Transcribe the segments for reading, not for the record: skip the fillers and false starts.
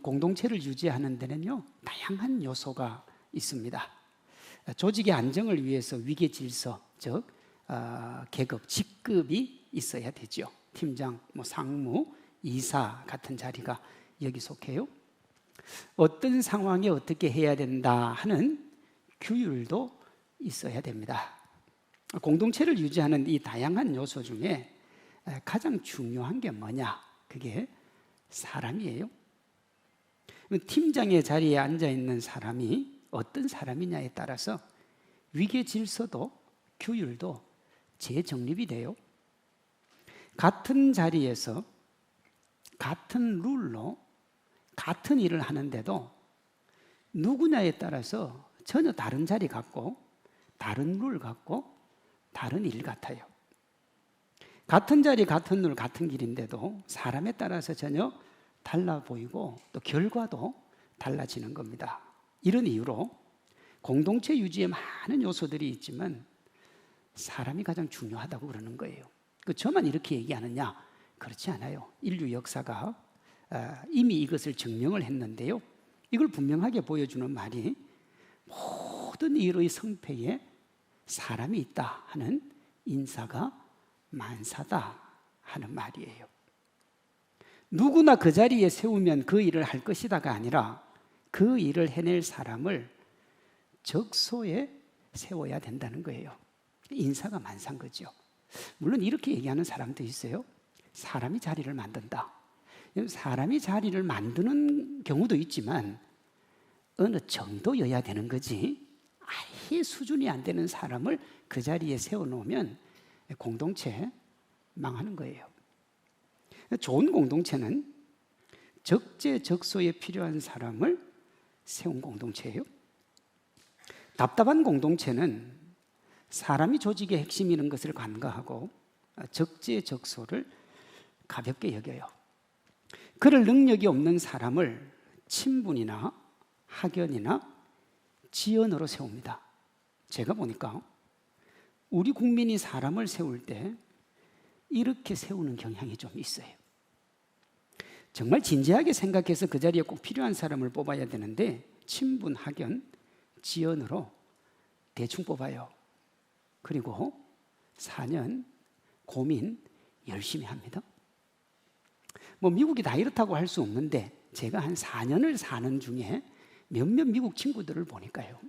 공동체를 유지하는 데는요, 다양한 요소가 있습니다. 조직의 안정을 위해서 위계 질서, 즉 계급, 직급이 있어야 되죠. 팀장, 상무, 이사 같은 자리가 여기 속해요. 어떤 상황에 어떻게 해야 된다 하는 규율도 있어야 됩니다. 공동체를 유지하는 이 다양한 요소 중에 가장 중요한 게 뭐냐? 그게 사람이에요. 팀장의 자리에 앉아 있는 사람이 어떤 사람이냐에 따라서 위계 질서도 규율도 재정립이 돼요. 같은 자리에서 같은 룰로 같은 일을 하는데도 누구냐에 따라서 전혀 다른 자리 같고 다른 룰 같고 다른 일 같아요. 같은 자리, 같은 룰, 같은 길인데도 사람에 따라서 전혀 달라 보이고 또 결과도 달라지는 겁니다. 이런 이유로 공동체 유지에 많은 요소들이 있지만 사람이 가장 중요하다고 그러는 거예요. 저만 이렇게 얘기하느냐? 그렇지 않아요. 인류 역사가 이미 이것을 증명을 했는데요. 이걸 분명하게 보여주는 말이 모든 일의 성패에 사람이 있다 하는 인사가 만사다 하는 말이에요. 누구나 그 자리에 세우면 그 일을 할 것이다가 아니라 그 일을 해낼 사람을 적소에 세워야 된다는 거예요. 인사가 만사인 거죠. 물론 이렇게 얘기하는 사람도 있어요. 사람이 자리를 만든다. 사람이 자리를 만드는 경우도 있지만 어느 정도여야 되는 거지, 아예 수준이 안 되는 사람을 그 자리에 세워놓으면 공동체 망하는 거예요. 좋은 공동체는 적재적소에 필요한 사람을 세운 공동체예요. 답답한 공동체는 사람이 조직의 핵심이라는 것을 간과하고 적재적소를 가볍게 여겨요. 그럴 능력이 없는 사람을 친분이나 학연이나 지연으로 세웁니다. 제가 보니까 우리 국민이 사람을 세울 때 이렇게 세우는 경향이 좀 있어요. 정말 진지하게 생각해서 그 자리에 꼭 필요한 사람을 뽑아야 되는데 친분, 학연, 지연으로 대충 뽑아요. 그리고 4년 고민 열심히 합니다. 미국이 다 이렇다고 할 수 없는데 제가 한 4년을 사는 중에 몇몇 미국 친구들을 보니까요,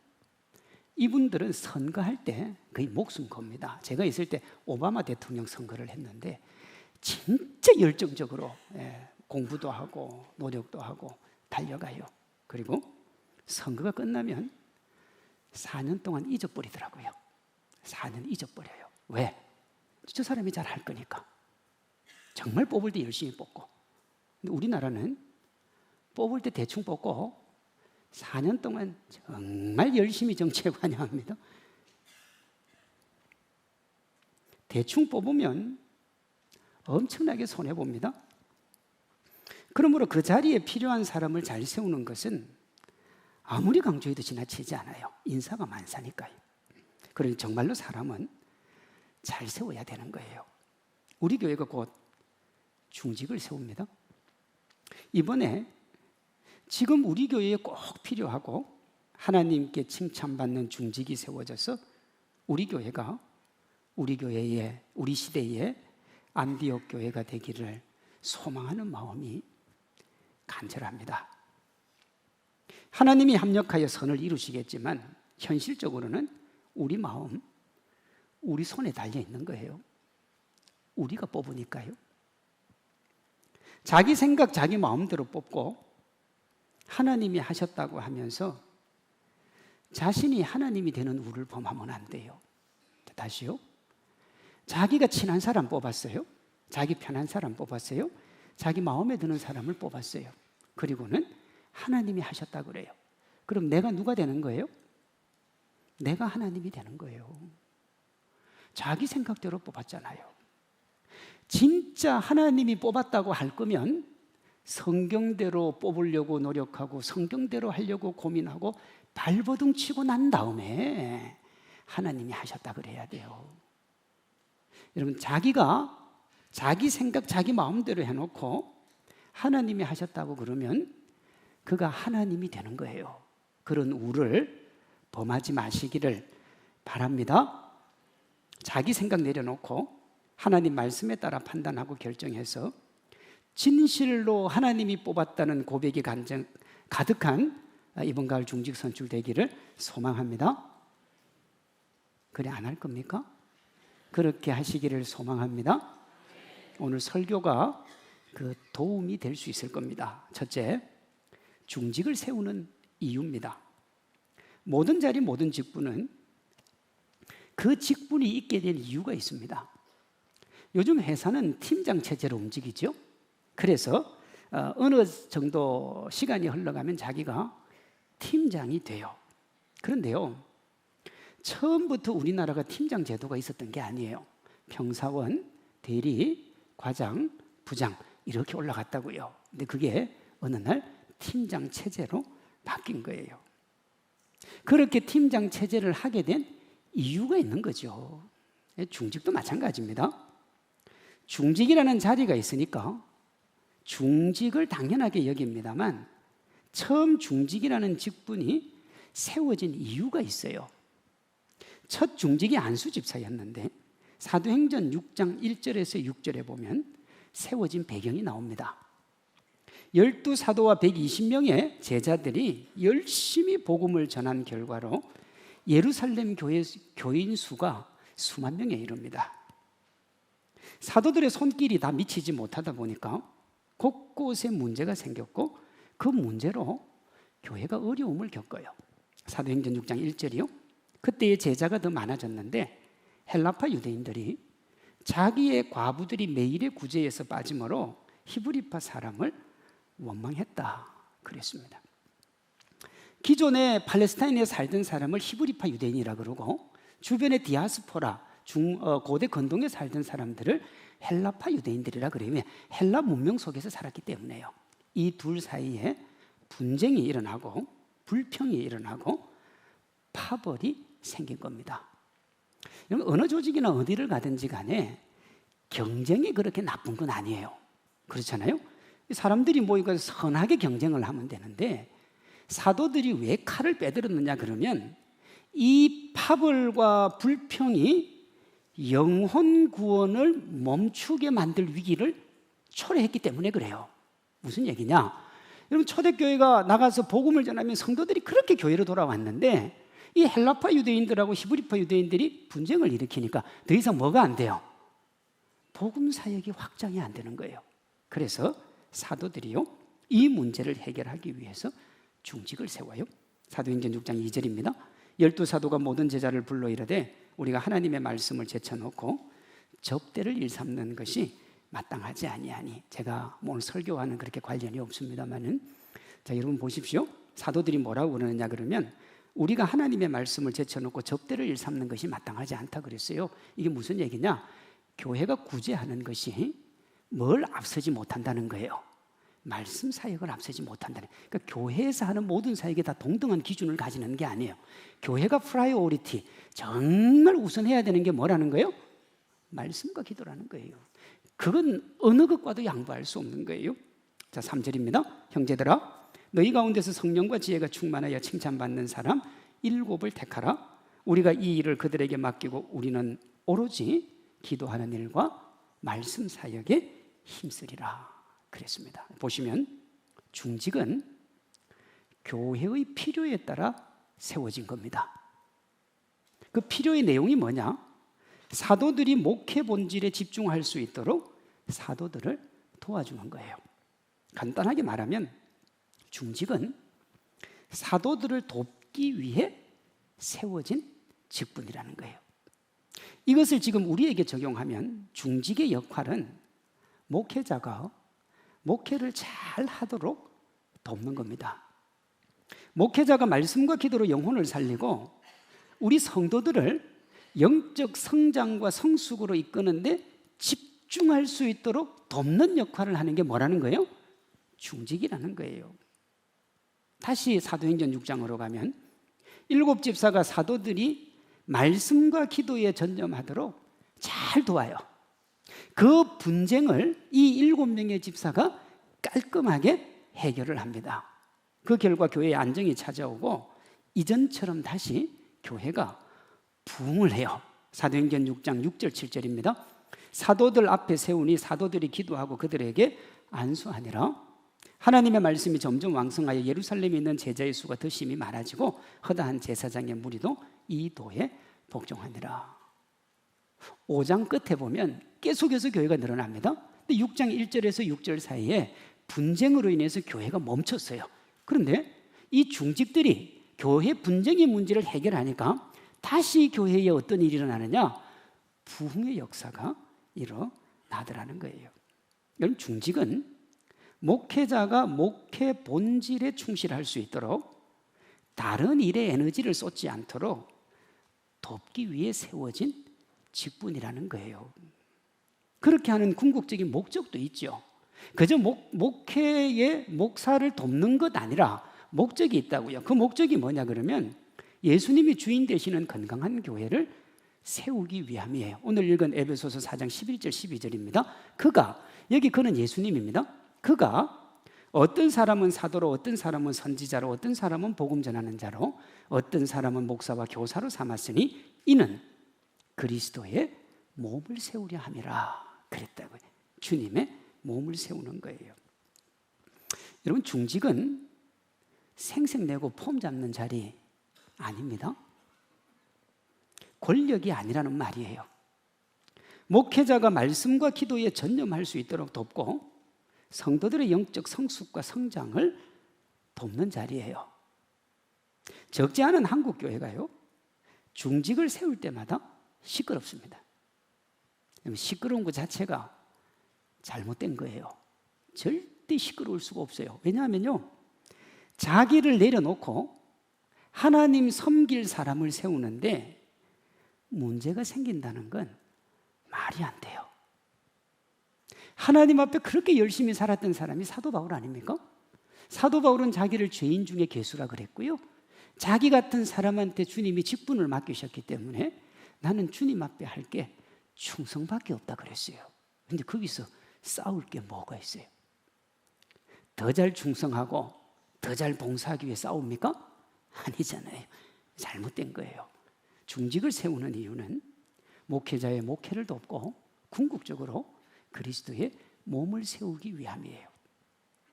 이분들은 선거할 때 거의 목숨 겁니다. 제가 있을 때 오바마 대통령 선거를 했는데 진짜 열정적으로 공부도 하고 노력도 하고 달려가요. 그리고 선거가 끝나면 4년 동안 잊어버리더라고요. 4년 잊어버려요. 왜? 저 사람이 잘 할 거니까. 정말 뽑을 때 열심히 뽑고. 근데 우리나라는 뽑을 때 대충 뽑고 4년 동안 정말 열심히 정치에 관여합니다. 대충 뽑으면 엄청나게 손해봅니다. 그러므로 그 자리에 필요한 사람을 잘 세우는 것은 아무리 강조해도 지나치지 않아요. 인사가 만사니까요. 그러니 정말로 사람은 잘 세워야 되는 거예요. 우리 교회가 곧 중직을 세웁니다. 이번에 지금 우리 교회에 꼭 필요하고 하나님께 칭찬받는 중직이 세워져서 우리 교회가 우리 교회의, 우리 시대의 안디옥 교회가 되기를 소망하는 마음이 간절합니다. 하나님이 합력하여 선을 이루시겠지만 현실적으로는 우리 마음, 우리 손에 달려 있는 거예요. 우리가 뽑으니까요. 자기 생각, 자기 마음대로 뽑고 하나님이 하셨다고 하면서 자신이 하나님이 되는 우를 범하면 안 돼요. 다시요. 자기가 친한 사람 뽑았어요. 자기 편한 사람 뽑았어요. 자기 마음에 드는 사람을 뽑았어요. 그리고는 하나님이 하셨다고 그래요. 그럼 내가 누가 되는 거예요? 내가 하나님이 되는 거예요. 자기 생각대로 뽑았잖아요. 진짜 하나님이 뽑았다고 할 거면 성경대로 뽑으려고 노력하고 성경대로 하려고 고민하고 발버둥 치고 난 다음에 하나님이 하셨다 그래야 돼요. 여러분, 자기가 자기 생각, 자기 마음대로 해놓고 하나님이 하셨다고 그러면 그가 하나님이 되는 거예요. 그런 우를 범하지 마시기를 바랍니다. 자기 생각 내려놓고 하나님 말씀에 따라 판단하고 결정해서 진실로 하나님이 뽑았다는 고백이 가득한 이번 가을 중직 선출 되기를 소망합니다. 그래 안 할 겁니까? 그렇게 하시기를 소망합니다. 오늘 설교가 그 도움이 될 수 있을 겁니다. 첫째, 중직을 세우는 이유입니다. 모든 자리 모든 직분은 그 직분이 있게 된 이유가 있습니다. 요즘 회사는 팀장 체제로 움직이죠. 그래서 어느 정도 시간이 흘러가면 자기가 팀장이 돼요. 그런데요, 처음부터 우리나라가 팀장 제도가 있었던 게 아니에요. 평사원, 대리, 과장, 부장 이렇게 올라갔다고요. 근데 그게 어느 날 팀장 체제로 바뀐 거예요. 그렇게 팀장 체제를 하게 된 이유가 있는 거죠. 중직도 마찬가지입니다. 중직이라는 자리가 있으니까 중직을 당연하게 여깁니다만 처음 중직이라는 직분이 세워진 이유가 있어요. 첫 중직이 안수 집사였는데 사도행전 6장 1절에서 6절에 보면 세워진 배경이 나옵니다. 12사도와 120명의 제자들이 열심히 복음을 전한 결과로 예루살렘 교회 교인 수가 수만 명에 이릅니다. 사도들의 손길이 다 미치지 못하다 보니까 곳곳에 문제가 생겼고 그 문제로 교회가 어려움을 겪어요. 사도행전 6장 1절이요. 그때의 제자가 더 많아졌는데 헬라파 유대인들이 자기의 과부들이 매일의 구제에서 빠짐으로 히브리파 사람을 원망했다 그랬습니다. 기존에 팔레스타인에 살던 사람을 히브리파 유대인이라 그러고 주변의 디아스포라 고대 건동에 살던 사람들을 헬라파 유대인들이라 그래요. 왜? 헬라 문명 속에서 살았기 때문에요. 이 둘 사이에 분쟁이 일어나고 불평이 일어나고 파벌이 생긴 겁니다. 어느 조직이나 어디를 가든지 간에 경쟁이 그렇게 나쁜 건 아니에요. 그렇잖아요? 사람들이 모이고 선하게 경쟁을 하면 되는데 사도들이 왜 칼을 빼들었느냐 그러면 이 파벌과 불평이 영혼 구원을 멈추게 만들 위기를 초래했기 때문에 그래요. 무슨 얘기냐? 여러분 초대교회가 나가서 복음을 전하면 성도들이 그렇게 교회로 돌아왔는데 이 헬라파 유대인들하고 히브리파 유대인들이 분쟁을 일으키니까 더 이상 뭐가 안 돼요? 복음 사역이 확장이 안 되는 거예요. 그래서 사도들이요 이 문제를 해결하기 위해서 중직을 세워요. 사도행전 6장 2절입니다. 12사도가 모든 제자를 불러 이르되 우리가 하나님의 말씀을 제쳐놓고 접대를 일삼는 것이 마땅하지 아니하니. 제가 오늘 설교와는 그렇게 관련이 없습니다만은 자 여러분 보십시오. 사도들이 뭐라고 그러느냐 그러면 우리가 하나님의 말씀을 제쳐놓고 접대를 일삼는 것이 마땅하지 않다 그랬어요. 이게 무슨 얘기냐? 교회가 구제하는 것이 뭘 앞서지 못한다는 거예요. 말씀 사역을 앞서지 못한다는. 그러니까 교회에서 하는 모든 사역에 다 동등한 기준을 가지는 게 아니에요. 교회가 프라이오리티 정말 우선해야 되는 게 뭐라는 거예요? 말씀과 기도라는 거예요. 그건 어느 것과도 양보할 수 없는 거예요. 자 3절입니다. 형제들아 너희 가운데서 성령과 지혜가 충만하여 칭찬받는 사람 7을 택하라. 우리가 이 일을 그들에게 맡기고 우리는 오로지 기도하는 일과 말씀 사역에 힘쓰리라 그랬습니다. 보시면 중직은 교회의 필요에 따라 세워진 겁니다. 그 필요의 내용이 뭐냐? 사도들이 목회 본질에 집중할 수 있도록 사도들을 도와주는 거예요. 간단하게 말하면 중직은 사도들을 돕기 위해 세워진 직분이라는 거예요. 이것을 지금 우리에게 적용하면 중직의 역할은 목회자가 목회를 잘 하도록 돕는 겁니다. 목회자가 말씀과 기도로 영혼을 살리고 우리 성도들을 영적 성장과 성숙으로 이끄는데 집중할 수 있도록 돕는 역할을 하는 게 뭐라는 거예요? 중직이라는 거예요. 다시 사도행전 6장으로 가면 7 집사가 사도들이 말씀과 기도에 전념하도록 잘 도와요. 그 분쟁을 이 7명의 집사가 깔끔하게 해결을 합니다. 그 결과 교회에 안정이 찾아오고 이전처럼 다시 교회가 부흥을 해요. 사도행전 6장 6절 7절입니다. 사도들 앞에 세우니 사도들이 기도하고 그들에게 안수하니라. 하나님의 말씀이 점점 왕성하여 예루살렘에 있는 제자의 수가 더 심히 많아지고 허다한 제사장의 무리도 이 도에 복종하니라. 5장 끝에 보면 계속해서 교회가 늘어납니다. 근데 6장 1절에서 6절 사이에 분쟁으로 인해서 교회가 멈췄어요. 그런데 이 중직들이 교회 분쟁의 문제를 해결하니까 다시 교회에 어떤 일이 일어나느냐? 부흥의 역사가 일어나더라는 거예요. 여러분, 중직은 목회자가 목회 본질에 충실할 수 있도록 다른 일에 에너지를 쏟지 않도록 돕기 위해 세워진 직분이라는 거예요. 그렇게 하는 궁극적인 목적도 있죠. 그저 목회의 목사를 돕는 것 아니라 목적이 있다고요. 그 목적이 뭐냐 그러면 예수님이 주인 되시는 건강한 교회를 세우기 위함이에요. 오늘 읽은 에베소서 4장 11절 12절입니다. 여기 그는 예수님입니다. 그가 어떤 사람은 사도로, 어떤 사람은 선지자로, 어떤 사람은 복음 전하는 자로, 어떤 사람은 목사와 교사로 삼았으니 이는 그리스도의 몸을 세우려 함이라 그랬다고요. 주님의 몸을 세우는 거예요. 여러분, 중직은 생색내고 폼 잡는 자리 아닙니다. 권력이 아니라는 말이에요. 목회자가 말씀과 기도에 전념할 수 있도록 돕고 성도들의 영적 성숙과 성장을 돕는 자리예요. 적지 않은 한국 교회가요, 중직을 세울 때마다 시끄럽습니다. 시끄러운 것 자체가 잘못된 거예요. 절대 시끄러울 수가 없어요. 왜냐하면요, 자기를 내려놓고 하나님 섬길 사람을 세우는데 문제가 생긴다는 건 말이 안 돼요. 하나님 앞에 그렇게 열심히 살았던 사람이 사도 바울 아닙니까? 사도 바울은 자기를 죄인 중에 괴수라 그랬고요, 자기 같은 사람한테 주님이 직분을 맡기셨기 때문에 나는 주님 앞에 할 게 충성밖에 없다 그랬어요. 근데 거기서 싸울 게 뭐가 있어요? 더 잘 충성하고 더 잘 봉사하기 위해 싸웁니까? 아니잖아요. 잘못된 거예요. 중직을 세우는 이유는 목회자의 목회를 돕고 궁극적으로 그리스도의 몸을 세우기 위함이에요.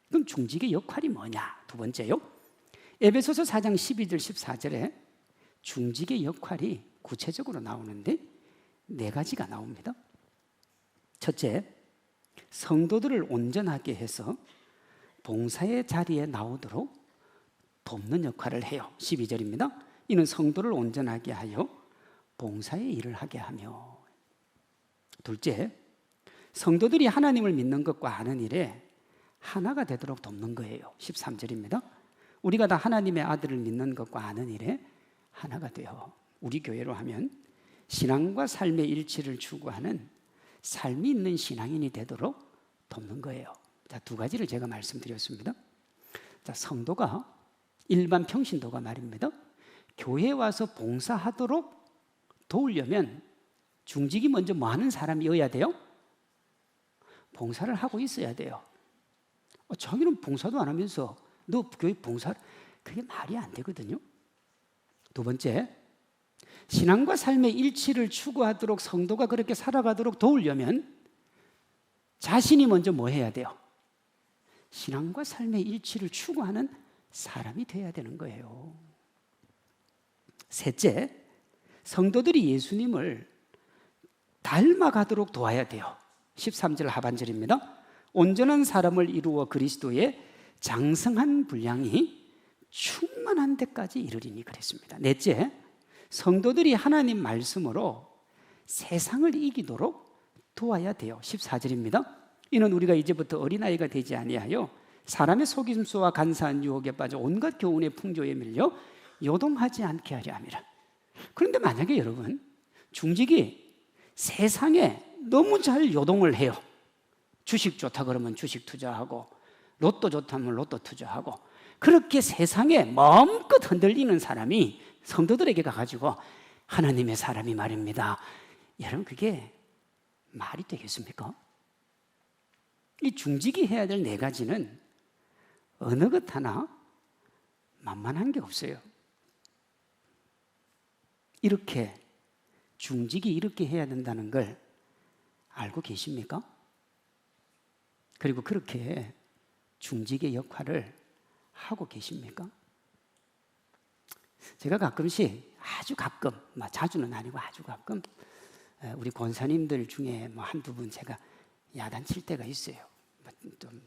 그럼 중직의 역할이 뭐냐? 두 번째요, 에베소서 4장 12절 14절에 중직의 역할이 구체적으로 나오는데 4가지가 나옵니다. 첫째, 성도들을 온전하게 해서 봉사의 자리에 나오도록 돕는 역할을 해요. 12절입니다. 이는 성도를 온전하게 하여 봉사의 일을 하게 하며. 둘째, 성도들이 하나님을 믿는 것과 아는 일에 하나가 되도록 돕는 거예요. 13절입니다. 우리가 다 하나님의 아들을 믿는 것과 아는 일에 하나가 되어. 우리 교회로 하면 신앙과 삶의 일치를 추구하는 삶이 있는 신앙인이 되도록 돕는 거예요. 자, 2가지를 제가 말씀드렸습니다. 자, 성도가, 일반 평신도가 말입니다, 교회에 와서 봉사하도록 도우려면 중직이 먼저 뭐 하는 사람이어야 돼요? 봉사를 하고 있어야 돼요. 자기는 봉사도 안 하면서 너 교회 봉사, 그게 말이 안 되거든요. 2번째, 신앙과 삶의 일치를 추구하도록 성도가 그렇게 살아가도록 도우려면 자신이 먼저 뭐 해야 돼요? 신앙과 삶의 일치를 추구하는 사람이 되어야 되는 거예요. 셋째, 성도들이 예수님을 닮아가도록 도와야 돼요. 13절 하반절입니다. 온전한 사람을 이루어 그리스도의 장성한 분량이 충만한 데까지 이르리니 그랬습니다. 넷째, 성도들이 하나님 말씀으로 세상을 이기도록 도와야 돼요. 14절입니다. 이는 우리가 이제부터 어린아이가 되지 아니하여 사람의 속임수와 간사한 유혹에 빠져 온갖 교훈의 풍조에 밀려 요동하지 않게 하려 함이라. 그런데 만약에 여러분, 중직이 세상에 너무 잘 요동을 해요. 주식 좋다 그러면 주식 투자하고, 로또 좋다면 로또 투자하고, 그렇게 세상에 마음껏 흔들리는 사람이 성도들에게 가가지고 하나님의 사람이 말입니다, 여러분, 그게 말이 되겠습니까? 이 중직이 해야 될 4가지는 어느 것 하나 만만한 게 없어요. 이렇게 중직이 이렇게 해야 된다는 걸 알고 계십니까? 그리고 그렇게 중직의 역할을 하고 계십니까? 제가 가끔씩 아주 가끔, 자주는 아니고 아주 가끔 우리 권사님들 중에 한두 분 제가 야단칠 때가 있어요. 좀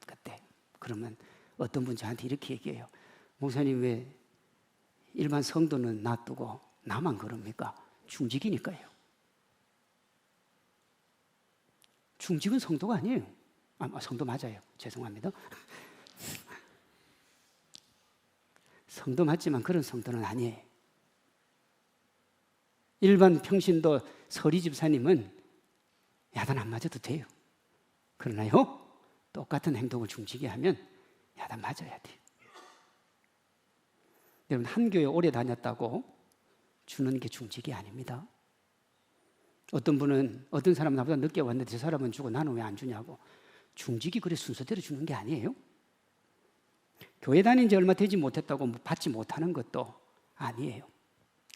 그때 그러면 어떤 분 저한테 이렇게 얘기해요. 목사님 왜 일반 성도는 놔두고 나만 그럽니까? 중직이니까요. 중직은 성도가 아니에요. 성도 맞아요. 죄송합니다. 성도 맞지만 그런 성도는 아니에요. 일반 평신도 서리 집사님은 야단 안 맞아도 돼요. 그러나요, 똑같은 행동을 중직이 하면 야단 맞아야 돼요. 여러분, 한 교회 오래 다녔다고 주는 게 중직이 아닙니다. 어떤 분은 어떤 사람은 나보다 늦게 왔는데 저 사람은 주고 나는 왜 안 주냐고. 중직이 그래 순서대로 주는 게 아니에요. 교회 다닌 지 얼마 되지 못했다고 받지 못하는 것도 아니에요.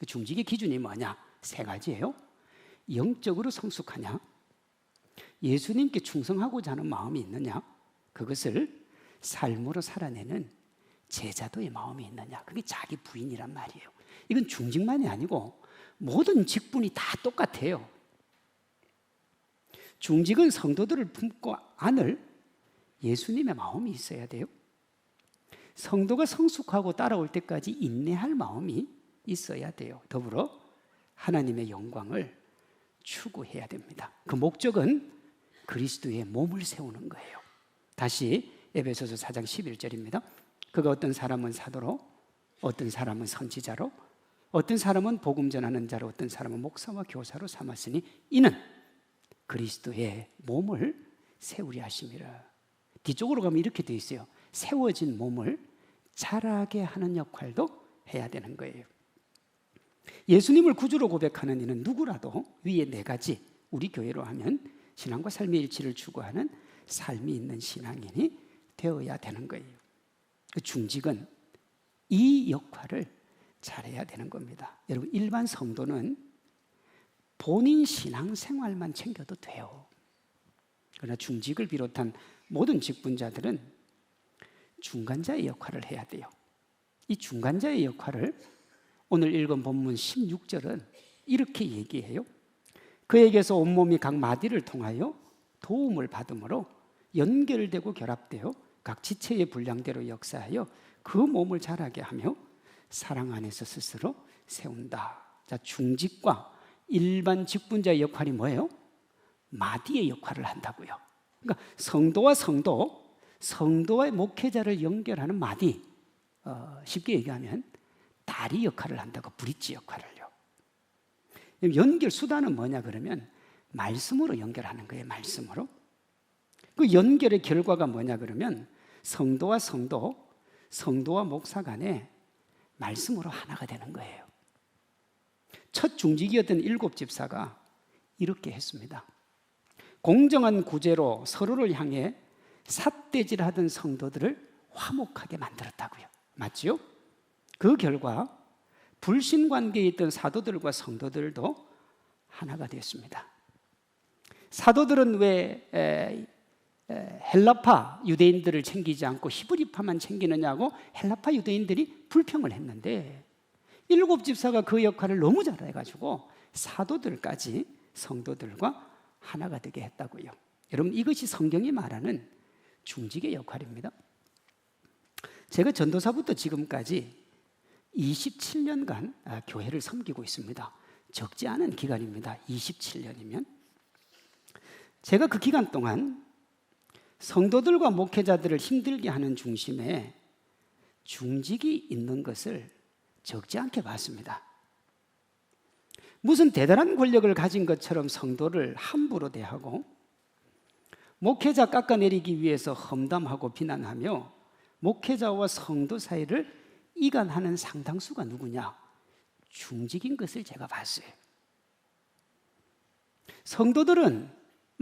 중직의 기준이 뭐냐? 세 가지예요. 영적으로 성숙하냐? 예수님께 충성하고자 하는 마음이 있느냐? 그것을 삶으로 살아내는 제자도의 마음이 있느냐? 그게 자기 부인이란 말이에요. 이건 중직만이 아니고 모든 직분이 다 똑같아요. 중직은 성도들을 품고 안을 예수님의 마음이 있어야 돼요. 성도가 성숙하고 따라올 때까지 인내할 마음이 있어야 돼요. 더불어 하나님의 영광을 추구해야 됩니다. 그 목적은 그리스도의 몸을 세우는 거예요. 다시 에베소서 4장 11절입니다. 그가 어떤 사람은 사도로, 어떤 사람은 선지자로, 어떤 사람은 복음 전하는 자로, 어떤 사람은 목사와 교사로 삼았으니 이는 그리스도의 몸을 세우려 하심이라. 뒤쪽으로 가면 이렇게 되어 있어요. 세워진 몸을 자라게 하는 역할도 해야 되는 거예요. 예수님을 구주로 고백하는 이는 누구라도 위에 네 가지, 우리 교회로 하면 신앙과 삶의 일치를 추구하는 삶이 있는 신앙인이 되어야 되는 거예요. 그 중직은 이 역할을 잘해야 되는 겁니다. 여러분, 일반 성도는 본인 신앙생활만 챙겨도 돼요. 그러나 중직을 비롯한 모든 직분자들은 중간자의 역할을 해야 돼요. 이 중간자의 역할을 오늘 읽은 본문 16절은 이렇게 얘기해요. 그에게서 온몸이 각 마디를 통하여 도움을 받음으로 연결되고 결합되어 각 지체의 분량대로 역사하여 그 몸을 자라게 하며 사랑 안에서 스스로 세운다. 자, 중직과 일반 직분자의 역할이 뭐예요? 마디의 역할을 한다고요. 그러니까 성도와 성도와 목회자를 연결하는 마디, 쉽게 얘기하면 다리 역할을 한다고, 브릿지 역할을요. 연결 수단은 뭐냐 그러면 말씀으로 연결하는 거예요. 말씀으로. 그 연결의 결과가 뭐냐 그러면 성도와 목사 간에 말씀으로 하나가 되는 거예요. 첫 중직이었던 7 집사가 이렇게 했습니다. 공정한 구제로 서로를 향해 삿대질하던 성도들을 화목하게 만들었다고요. 맞죠? 그 결과 불신관계에 있던 사도들과 성도들도 하나가 되었습니다. 사도들은 왜 헬라파 유대인들을 챙기지 않고 히브리파만 챙기느냐고 헬라파 유대인들이 불평을 했는데 7 집사가 그 역할을 너무 잘해가지고 사도들까지 성도들과 하나가 되게 했다고요. 여러분, 이것이 성경이 말하는 중직의 역할입니다. 제가 전도사부터 지금까지 27년간 교회를 섬기고 있습니다. 적지 않은 기간입니다. 27년이면. 제가 그 기간 동안 성도들과 목회자들을 힘들게 하는 중심에 중직이 있는 것을 적지 않게 봤습니다. 무슨 대단한 권력을 가진 것처럼 성도를 함부로 대하고 목회자 깎아내리기 위해서 험담하고 비난하며 목회자와 성도 사이를 이간하는 상당수가 누구냐? 중직인 것을 제가 봤어요. 성도들은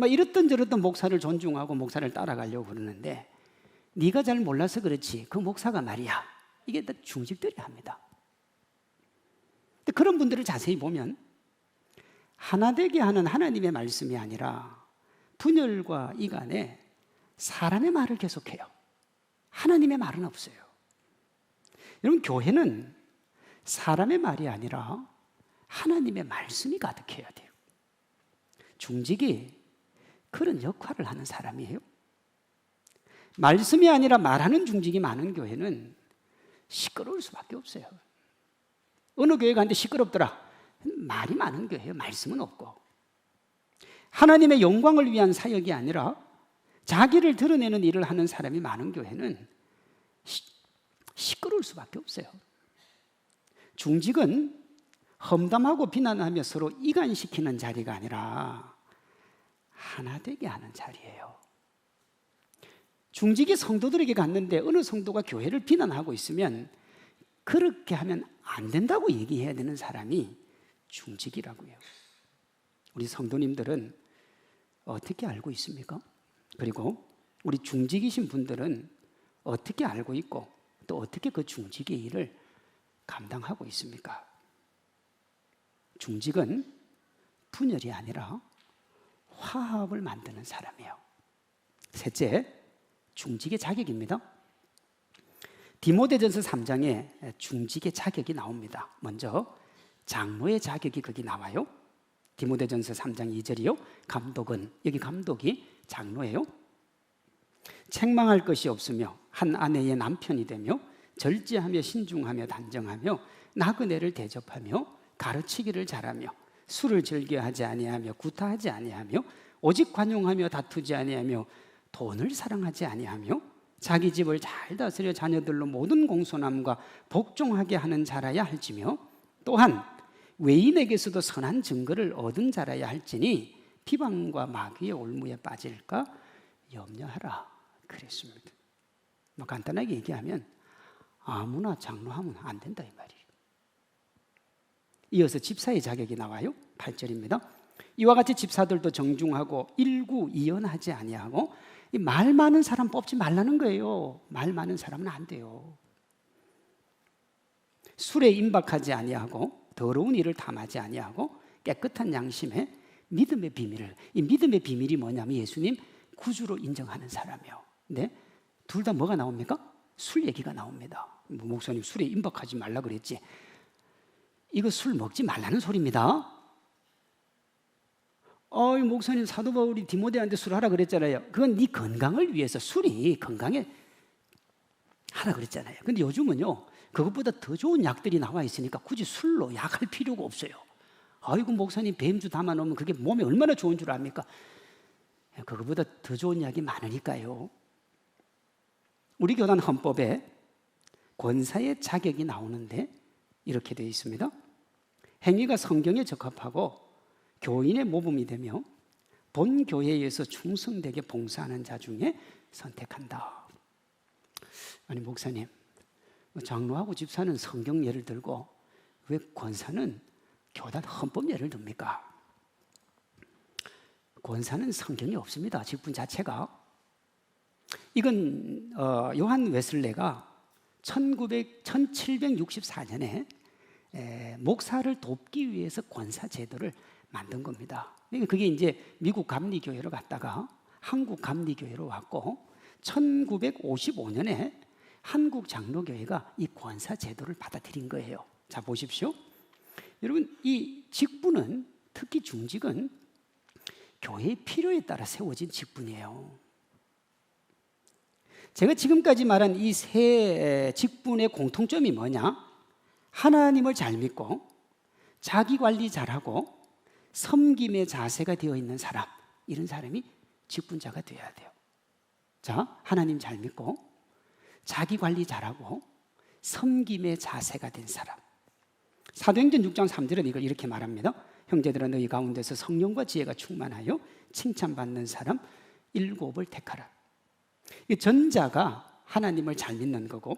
이렇든 저렇든 목사를 존중하고 목사를 따라가려고 그러는데 네가 잘 몰라서 그렇지 그 목사가 말이야 이게 다 중직들이 합니다. 근데 그런 분들을 자세히 보면 하나 되게 하는 하나님의 말씀이 아니라 분열과 이간에 사람의 말을 계속해요. 하나님의 말은 없어요. 여러분, 교회는 사람의 말이 아니라 하나님의 말씀이 가득해야 돼요. 중직이 그런 역할을 하는 사람이에요. 말씀이 아니라 말하는 중직이 많은 교회는 시끄러울 수밖에 없어요. 어느 교회 가는데 시끄럽더라. 말이 많은 교회예요. 말씀은 없고. 하나님의 영광을 위한 사역이 아니라 자기를 드러내는 일을 하는 사람이 많은 교회는 시끄러울 수밖에 없어요. 중직은 험담하고 비난하며 서로 이간시키는 자리가 아니라 하나 되게 하는 자리예요. 중직이 성도들에게 갔는데 어느 성도가 교회를 비난하고 있으면 그렇게 하면 안 된다고 얘기해야 되는 사람이 중직이라고요. 우리 성도님들은 어떻게 알고 있습니까? 그리고 우리 중직이신 분들은 어떻게 알고 있고 또 어떻게 그 중직의 일을 감당하고 있습니까? 중직은 분열이 아니라 화합을 만드는 사람이에요. 셋째, 중직의 자격입니다. 디모데전서 3장에 중직의 자격이 나옵니다. 먼저 장로의 자격이 거기 나와요. 디모데전서 3장 2절이요. 감독은, 여기 감독이 장로예요. 책망할 것이 없으며 한 아내의 남편이 되며 절제하며 신중하며 단정하며 나그네를 대접하며 가르치기를 잘하며 술을 즐겨하지 아니하며 구타하지 아니하며 오직 관용하며 다투지 아니하며 돈을 사랑하지 아니하며 자기 집을 잘 다스려 자녀들로 모든 공손함과 복종하게 하는 자라야 할지며 또한 외인에게서도 선한 증거를 얻은 자라야 할지니 비방과 마귀의 올무에 빠질까 염려하라 그랬습니다. 간단하게 얘기하면 아무나 장로하면 안 된다 이 말이에요. 이어서 집사의 자격이 나와요. 8절입니다. 이와 같이 집사들도 정중하고 일구이연하지 아니하고 말 많은 사람 뽑지 말라는 거예요. 말 많은 사람은 안 돼요. 술에 임박하지 아니하고 더러운 일을 탐하지 아니하고 깨끗한 양심에 믿음의 비밀을, 이 믿음의 비밀이 뭐냐면 예수님 구주로 인정하는 사람이에요. 근데 둘 다 뭐가 나옵니까? 술 얘기가 나옵니다. 목사님 술에 임박하지 말라 그랬지. 이거 술 먹지 말라는 소리입니다. 목사님 사도 바울이 디모데한테 술 하라 그랬잖아요. 그건 네 건강을 위해서 술이 건강에 하라 그랬잖아요. 근데 요즘은요 그것보다 더 좋은 약들이 나와 있으니까 굳이 술로 약할 필요가 없어요. 아이고 목사님 뱀주 담아놓으면 그게 몸에 얼마나 좋은 줄 압니까? 그것보다 더 좋은 약이 많으니까요. 우리 교단 헌법에 권사의 자격이 나오는데 이렇게 되어 있습니다. 행위가 성경에 적합하고 교인의 모범이 되며 본 교회에서 충성되게 봉사하는 자 중에 선택한다. 아니 목사님, 장로하고 집사는 성경 예를 들고 왜 권사는 교단 헌법 예를 듭니까? 권사는 성경이 없습니다. 직분 자체가. 이건 요한 웨슬레가 1764년에 목사를 돕기 위해서 권사 제도를 만든 겁니다. 그게 이제 미국 감리교회로 갔다가 한국 감리교회로 왔고 1955년에 한국 장로교회가 이 권사 제도를 받아들인 거예요. 자 보십시오. 여러분 이 직분은 특히 중직은 교회의 필요에 따라 세워진 직분이에요. 제가 지금까지 말한 이 세 직분의 공통점이 뭐냐? 하나님을 잘 믿고 자기 관리 잘하고 섬김의 자세가 되어 있는 사람, 이런 사람이 직분자가 되어야 돼요. 자, 하나님 잘 믿고 자기 관리 잘하고 섬김의 자세가 된 사람. 사도행전 6장 3절은 이걸 이렇게 말합니다. 형제들아 너희 가운데서 성령과 지혜가 충만하여 칭찬받는 사람 7을 택하라. 이 전자가 하나님을 잘 믿는 거고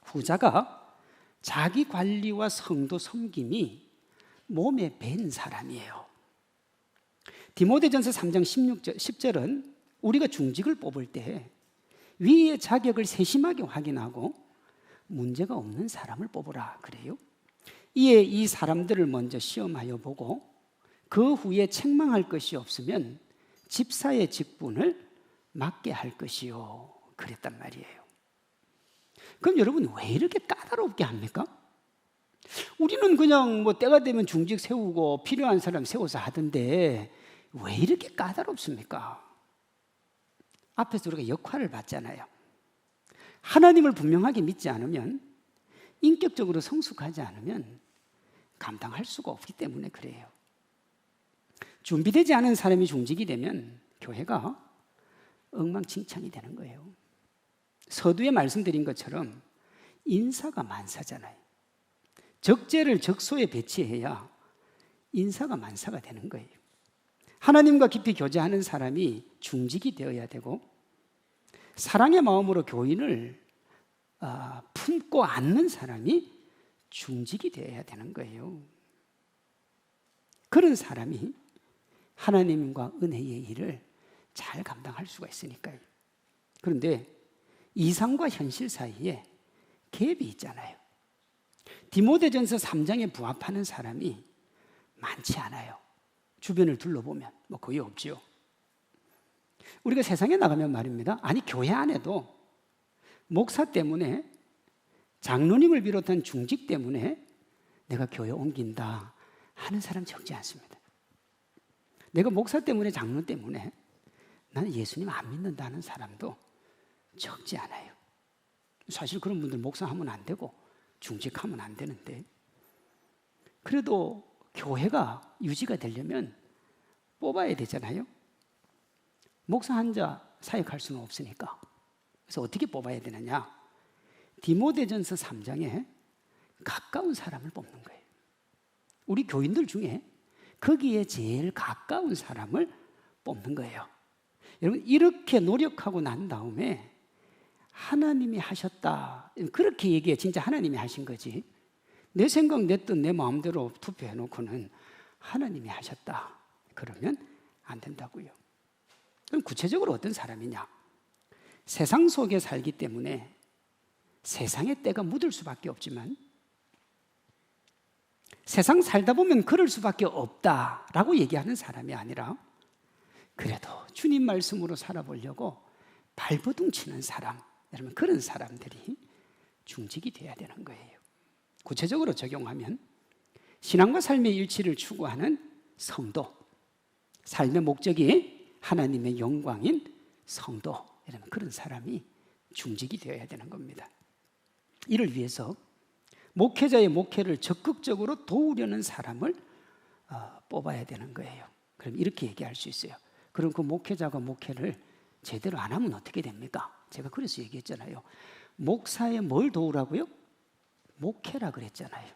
후자가 자기 관리와 성도 섬김이 몸에 밴 사람이에요. 디모데전서 3장 10절은 우리가 중직을 뽑을 때 위의 자격을 세심하게 확인하고 문제가 없는 사람을 뽑으라 그래요. 이에 이 사람들을 먼저 시험하여 보고 그 후에 책망할 것이 없으면 집사의 직분을 맡게 할 것이요 그랬단 말이에요. 그럼 여러분 왜 이렇게 까다롭게 합니까? 우리는 그냥 뭐 때가 되면 중직 세우고 필요한 사람 세워서 하던데 왜 이렇게 까다롭습니까? 앞에서 우리가 역할을 받잖아요. 하나님을 분명하게 믿지 않으면, 인격적으로 성숙하지 않으면 감당할 수가 없기 때문에 그래요. 준비되지 않은 사람이 중직이 되면 교회가 엉망진창이 되는 거예요. 서두에 말씀드린 것처럼 인사가 만사잖아요. 적재를 적소에 배치해야 인사가 만사가 되는 거예요. 하나님과 깊이 교제하는 사람이 중직이 되어야 되고, 사랑의 마음으로 교인을 품고 안는 사람이 중직이 되어야 되는 거예요. 그런 사람이 하나님과 은혜의 일을 잘 감당할 수가 있으니까요. 그런데 이상과 현실 사이에 갭이 있잖아요. 디모데전서 3장에 부합하는 사람이 많지 않아요. 주변을 둘러보면 뭐 거의 없지요. 우리가 세상에 나가면 말입니다. 아니 교회 안에도 목사 때문에, 장로님을 비롯한 중직 때문에 내가 교회 옮긴다 하는 사람 적지 않습니다. 내가 목사 때문에, 장로 때문에 나는 예수님 안 믿는다 하는 사람도 적지 않아요. 사실 그런 분들 목사하면 안 되고 중직하면 안 되는데, 그래도 교회가 유지가 되려면 뽑아야 되잖아요. 목사 혼자 사역할 수는 없으니까. 그래서 어떻게 뽑아야 되느냐? 디모데전서 3장에 가까운 사람을 뽑는 거예요. 우리 교인들 중에 거기에 제일 가까운 사람을 뽑는 거예요. 여러분 이렇게 노력하고 난 다음에 하나님이 하셨다, 그렇게 얘기해. 진짜 하나님이 하신 거지. 내 생각, 내 뜻, 내 마음대로 투표해 놓고는 하나님이 하셨다 그러면 안 된다고요. 그럼 구체적으로 어떤 사람이냐? 세상 속에 살기 때문에 세상의 때가 묻을 수밖에 없지만, 세상 살다 보면 그럴 수밖에 없다라고 얘기하는 사람이 아니라, 그래도 주님 말씀으로 살아보려고 발버둥 치는 사람, 여러분 그런 사람들이 중직이 돼야 되는 거예요. 구체적으로 적용하면 신앙과 삶의 일치를 추구하는 성도, 삶의 목적이 하나님의 영광인 성도, 여러분 그런 사람이 중직이 되어야 되는 겁니다. 이를 위해서 목회자의 목회를 적극적으로 도우려는 사람을 뽑아야 되는 거예요. 그럼 이렇게 얘기할 수 있어요. 그럼 그 목회자가 목회를 제대로 안 하면 어떻게 됩니까? 제가 그래서 얘기했잖아요. 목사에 뭘 도우라고요? 목회라 그랬잖아요.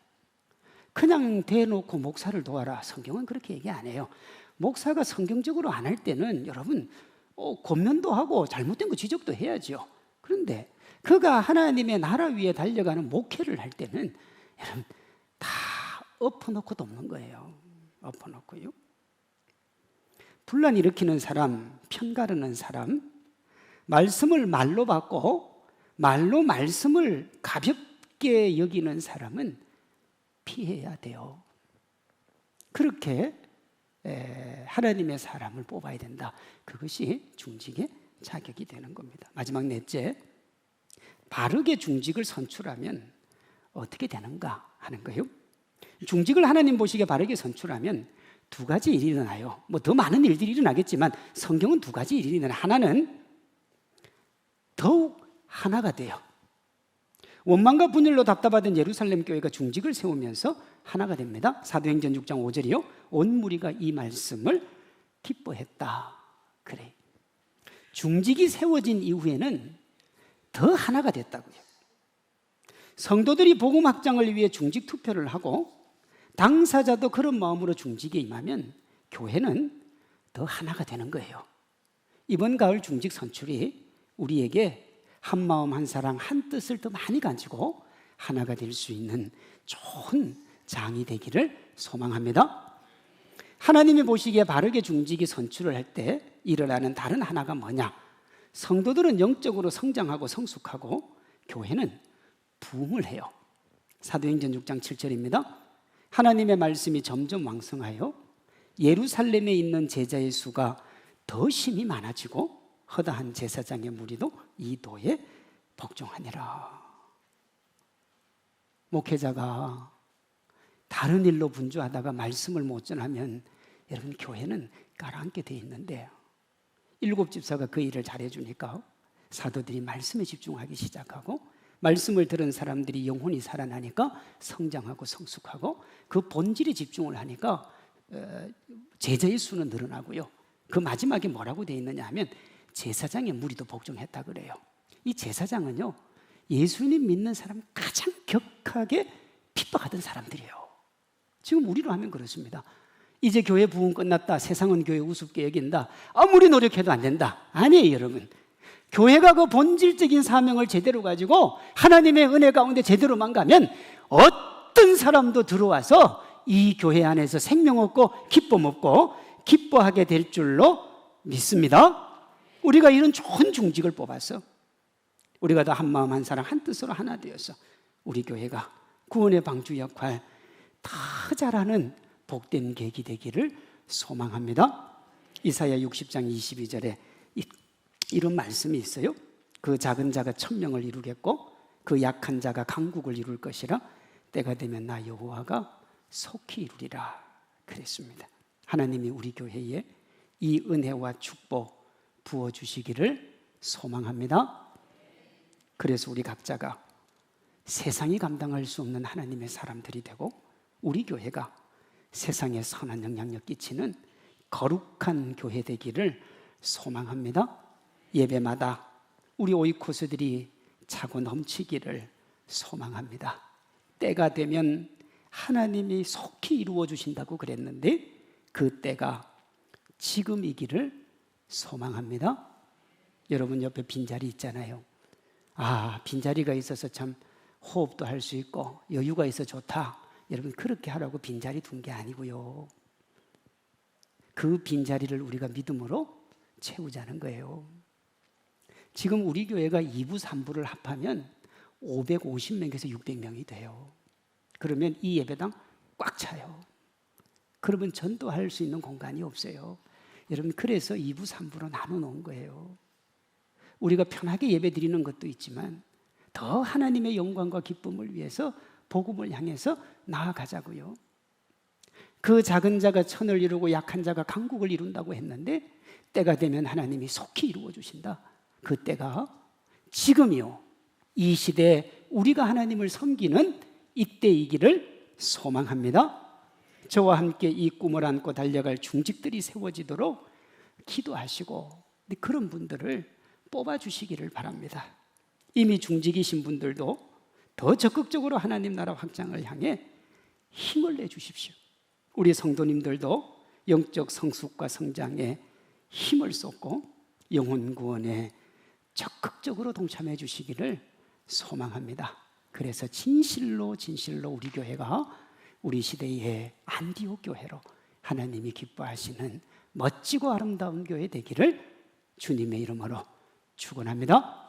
그냥 대놓고 목사를 도와라, 성경은 그렇게 얘기 안 해요. 목사가 성경적으로 안 할 때는 여러분 권면도 하고 잘못된 거 지적도 해야죠. 그런데 그가 하나님의 나라 위에 달려가는 목회를 할 때는 여러분 다 엎어놓고 돕는 거예요. 엎어놓고요. 분란 일으키는 사람, 편가르는 사람, 말씀을 말로 받고 말로 말씀을 가볍게 여기는 사람은 피해야 돼요. 그렇게 하나님의 사람을 뽑아야 된다. 그것이 중직의 자격이 되는 겁니다. 마지막 넷째, 바르게 중직을 선출하면 어떻게 되는가 하는 거예요. 중직을 하나님 보시기에 바르게 선출하면 두 가지 일이 일어나요. 뭐 더 많은 일들이 일어나겠지만 성경은 두 가지 일이 일어나요. 하나는 더욱 하나가 돼요. 원망과 분열로 답답하던 예루살렘 교회가 중직을 세우면서 하나가 됩니다. 사도행전 6장 5절이요. 온 무리가 이 말씀을 기뻐했다. 그래. 중직이 세워진 이후에는 더 하나가 됐다고요. 성도들이 복음 확장을 위해 중직 투표를 하고 당사자도 그런 마음으로 중직에 임하면 교회는 더 하나가 되는 거예요. 이번 가을 중직 선출이 우리에게 한 마음 한 사랑 한 뜻을 더 많이 가지고 하나가 될 수 있는 좋은 장이 되기를 소망합니다. 하나님이 보시기에 바르게 중직이 선출을 할 때 일어나는 다른 하나가 뭐냐? 성도들은 영적으로 성장하고 성숙하고 교회는 부흥을 해요. 사도행전 6장 7절입니다. 하나님의 말씀이 점점 왕성하여 예루살렘에 있는 제자의 수가 더 심히 많아지고 허다한 제사장의 무리도 이 도에 복종하니라. 목회자가 다른 일로 분주하다가 말씀을 못 전하면 여러분 교회는 가라앉게 돼 있는데, 7 집사가 그 일을 잘해주니까 사도들이 말씀에 집중하기 시작하고, 말씀을 들은 사람들이 영혼이 살아나니까 성장하고 성숙하고, 그 본질에 집중을 하니까 제자의 수는 늘어나고요. 그 마지막에 뭐라고 되어 있느냐 하면 제사장의 무리도 복종했다 그래요. 이 제사장은요, 예수님 믿는 사람 가장 격하게 핍박하던 사람들이에요. 지금 우리로 하면 그렇습니다. 이제 교회 부흥 끝났다, 세상은 교회 우습게 여긴다, 아무리 노력해도 안 된다. 아니에요 여러분. 교회가 그 본질적인 사명을 제대로 가지고 하나님의 은혜 가운데 제대로만 가면 어떤 사람도 들어와서 이 교회 안에서 생명 얻고 기쁨 얻고 기뻐하게 될 줄로 믿습니다. 우리가 이런 좋은 중직을 뽑았어. 우리가 다 한마음 한사랑 한뜻으로 하나 되어서 우리 교회가 구원의 방주 역할 다 잘하는 복된 계기 되기를 소망합니다. 이사야 60장 22절에 이런 말씀이 있어요. 그 작은 자가 천명을 이루겠고 그 약한 자가 강국을 이룰 것이라. 때가 되면 나 여호와가 속히 이루리라 그랬습니다. 하나님이 우리 교회에 이 은혜와 축복 부어주시기를 소망합니다. 그래서 우리 각자가 세상이 감당할 수 없는 하나님의 사람들이 되고, 우리 교회가 세상에 선한 영향력 끼치는 거룩한 교회 되기를 소망합니다. 예배마다 우리 오이코스들이 차고 넘치기를 소망합니다. 때가 되면 하나님이 속히 이루어 주신다고 그랬는데 그 때가 지금이기를 소망합니다. 여러분 옆에 빈자리 있잖아요. 빈자리가 있어서 참 호흡도 할 수 있고 여유가 있어 좋다. 여러분 그렇게 하라고 빈자리 둔 게 아니고요. 그 빈자리를 우리가 믿음으로 채우자는 거예요. 지금 우리 교회가 2부 3부를 합하면 550명에서 600명이 돼요. 그러면 이 예배당 꽉 차요. 그러면 전도할 수 있는 공간이 없어요. 여러분 그래서 2부 3부로 나눠 놓은 거예요. 우리가 편하게 예배 드리는 것도 있지만 더 하나님의 영광과 기쁨을 위해서 복음을 향해서 나아가자고요. 그 작은 자가 천을 이루고 약한 자가 강국을 이룬다고 했는데 때가 되면 하나님이 속히 이루어 주신다. 그 때가 지금이요. 이 시대에 우리가 하나님을 섬기는 이때이기를 소망합니다. 저와 함께 이 꿈을 안고 달려갈 중직들이 세워지도록 기도하시고 그런 분들을 뽑아주시기를 바랍니다. 이미 중직이신 분들도 더 적극적으로 하나님 나라 확장을 향해 힘을 내주십시오. 우리 성도님들도 영적 성숙과 성장에 힘을 쏟고 영혼 구원에 적극적으로 동참해 주시기를 소망합니다. 그래서 진실로 우리 교회가 우리 시대의 안디옥 교회로 하나님이 기뻐하시는 멋지고 아름다운 교회 되기를 주님의 이름으로 축원합니다.